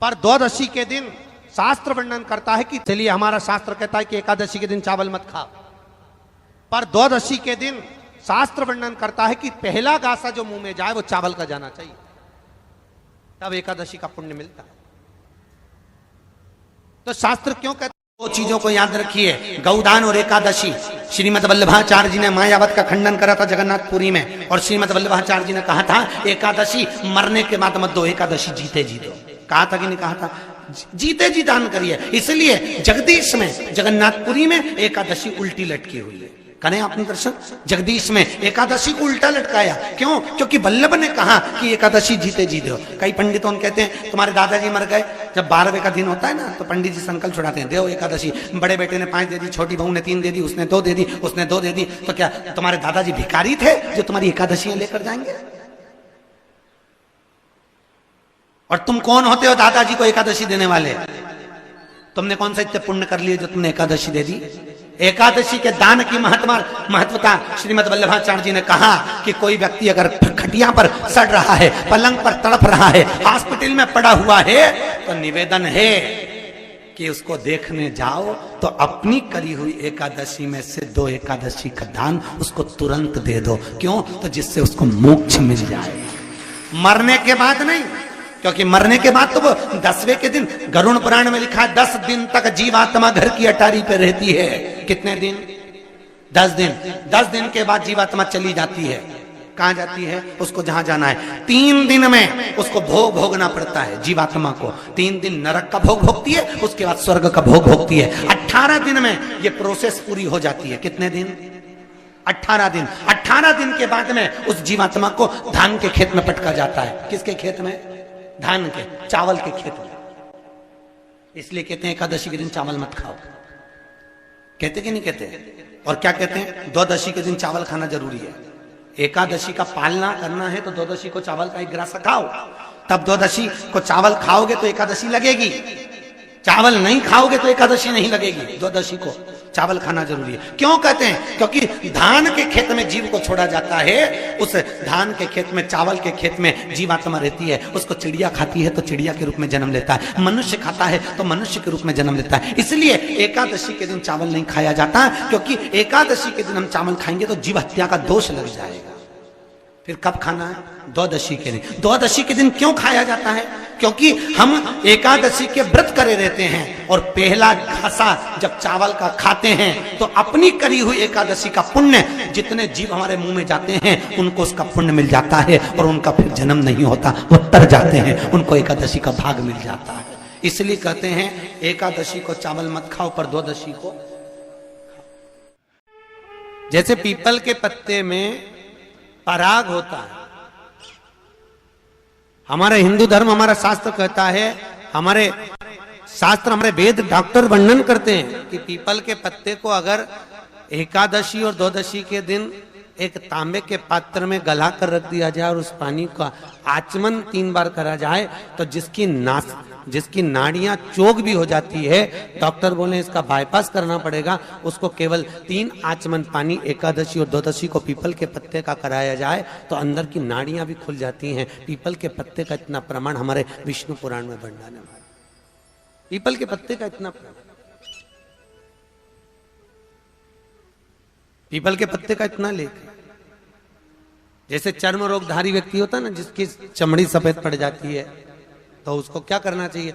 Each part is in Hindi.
पर द्वादशी के दिन शास्त्र वर्णन करता है कि चलिए हमारा शास्त्र कहता है कि एकादशी के दिन चावल मत खाओ, पर द्वादशी के दिन शास्त्र वर्णन करता है कि पहला गासा जो मुंह में जाए वो चावल का जाना चाहिए, तब एकादशी का पुण्य मिलता है। तो शास्त्र क्यों कहते हैं? दो चीजों को याद रखिए, गौदान और एकादशी। श्रीमद वल्लभाचार्य जी ने मायावत का खंडन करा था जगन्नाथपुरी में, और श्रीमद वल्लभाचार्य जी ने कहा था एकादशी मरने के बाद मत दो, एकादशी जीते जी दो। कहा था कि नहीं कहा था? जीते जी दान करिए। इसलिए जगदीश में जगन्नाथपुरी में एकादशी उल्टी लटकी हुई है। करें आपने दर्शन, जगदीश में एकादशी को उल्टा लटकाया। क्यों? क्योंकि वल्लभ ने कहा कि एकादशी जीते जी दो। कई पंडितों कहते हैं तुम्हारे दादाजी मर गए, जब 12वें का दिन होता है ना तो पंडित जी संकल्प छुड़ाते हैं, देव एकादशी। बड़े बेटे ने 5 दे दी, छोटी बहू ने 3 दे दी, उसने 2 दे दी, उसने 2 दे दी। तो क्या तुम्हारे दादाजी भिखारी थे जो तुम्हारी एकादशियां लेकर जाएंगे? और तुम कौन होते हो दादाजी को एकादशी देने वाले? तुमने कौन सा इतने पुण्य कर लिए जो तुमने एकादशी दे दी? एकादशी के दान की महत्वता श्रीमद वल्लभाचार्य जी ने कहा कि कोई व्यक्ति अगर खटिया पर सड़ रहा है, पलंग पर तड़प रहा है, हॉस्पिटल में पड़ा हुआ है, तो निवेदन है कि उसको देखने जाओ तो अपनी करी हुई एकादशी में से 2 एकादशी का दान उसको तुरंत दे दो। क्यों? तो जिससे उसको मोक्ष मिल जाए, मरने के बाद नहीं। क्योंकि मरने के बाद तो वो 10वें के दिन, गरुड़ पुराण में लिखा है 10 दिन तक जीवात्मा घर की अटारी पे रहती है। कितने दिन? 10 दिन। 10 दिन के बाद जीवात्मा चली जाती है। कहां जाती है? उसको जहां जाना है। 3 दिन में उसको भोग भोगना पड़ता है जीवात्मा को। 3 दिन नरक का भोग भोगती है, उसके बाद स्वर्ग का भोग भोगती है। 18 दिन में ये प्रोसेस पूरी हो जाती है। कितने दिन? 18 दिन। 18 दिन के बाद में उस जीवात्मा को धान के खेत में पटका जाता है। किसके खेत में? धान के, चावल के खेत में। इसलिए कहते हैं एकादशी के दिन चावल मत खाओ। कहते कि नहीं कहते? और क्या कहते हैं? द्वादशी के दिन चावल खाना जरूरी है। एकादशी का पालना करना है तो द्वादशी को चावल का 1 ग्रास खाओ, तब द्वादशी को चावल खाओगे तो एकादशी लगेगी। चावल नहीं खाओगे तो एकादशी नहीं लगेगी। द्वादशी को चावल खाना जरूरी है। क्यों कहते हैं? क्योंकि धान के खेत में जीव को छोड़ा जाता है, उस धान के खेत में, चावल के खेत में जीवात्मा रहती है। उसको चिड़िया खाती है तो चिड़िया के रूप में जन्म लेता है, मनुष्य खाता है तो मनुष्य के रूप में जन्म लेता है। इसलिए एकादशी के दिन चावल नहीं खाया जाता, क्योंकि एकादशी के दिन हम चावल खाएंगे तो जीव हत्या का दोष लग जाएगा। फिर कब खाना है? द्वादशी के दिन। द्वादशी के दिन क्यों खाया जाता है? क्योंकि हम एकादशी के व्रत करे रहते हैं, और पहला घासा जब चावल का खाते हैं तो अपनी करी हुई एकादशी का पुण्य, जितने जीव हमारे मुंह में जाते हैं उनको उसका पुण्य मिल जाता है, और उनका फिर जन्म नहीं होता, वो तर जाते हैं, उनको एकादशी का भाग मिल जाता है। इसलिए कहते हैं एकादशी को चावल मत खाओ, पर द्वादशी को। जैसे पीपल के पत्ते में पराग होता है, हमारे हिंदू धर्म, हमारा शास्त्र कहता है, हमारे शास्त्र, हमारे वेद, डॉक्टर वर्णन करते हैं कि पीपल के पत्ते को अगर एकादशी और द्वादशी के दिन एक तांबे के पात्र में गला कर रख दिया जाए और उस पानी का आचमन 3 बार करा जाए तो जिसकी नाड़ियां चोक भी हो जाती है, डॉक्टर बोले इसका बाईपास करना पड़ेगा, उसको केवल 3 आचमन पानी एकादशी और द्वादशी को पीपल के पत्ते का कराया जाए तो अंदर की नाड़ियां भी खुल जाती हैं। पीपल के पत्ते का इतना प्रमाण हमारे विष्णु पुराण में वर्णन है। पीपल के पत्ते का इतना प्रमाण, पीपल के पत्ते का इतना लेख है। जैसे चर्म रोगधारी व्यक्ति होता है ना, जिसकी चमड़ी सफेद पड़ जाती है, तो उसको क्या करना चाहिए?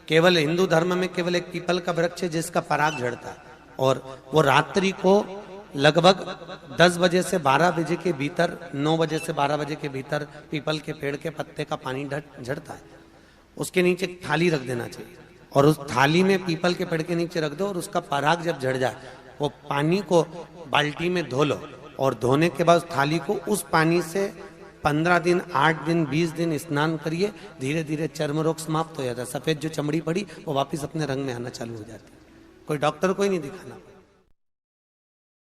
केवल हिंदू धर्म में केवल एक पीपल का वृक्ष है जिसका पराग झड़ता है, और वो रात्रि को लगभग 10 बजे से 12 बजे के भीतर, 9 बजे से 12 बजे के भीतर पीपल के पेड़ के पत्ते का पानी झड़ता है। उसके नीचे एक थाली रख देना चाहिए, और उस थाली में पीपल के पेड़ के नीचे रख दो, और उसका पराग जब झड़ जाए वो पानी को बाल्टी में धो लो, और धोने के बाद थाली को उस पानी से 15 दिन, 8 दिन, 20 दिन स्नान करिए। धीरे धीरे चर्म रोग समाप्त हो जाता है। सफेद जो चमड़ी पड़ी वो वापस अपने रंग में आना चालू हो जाती है। कोई डॉक्टर को ही नहीं दिखाना।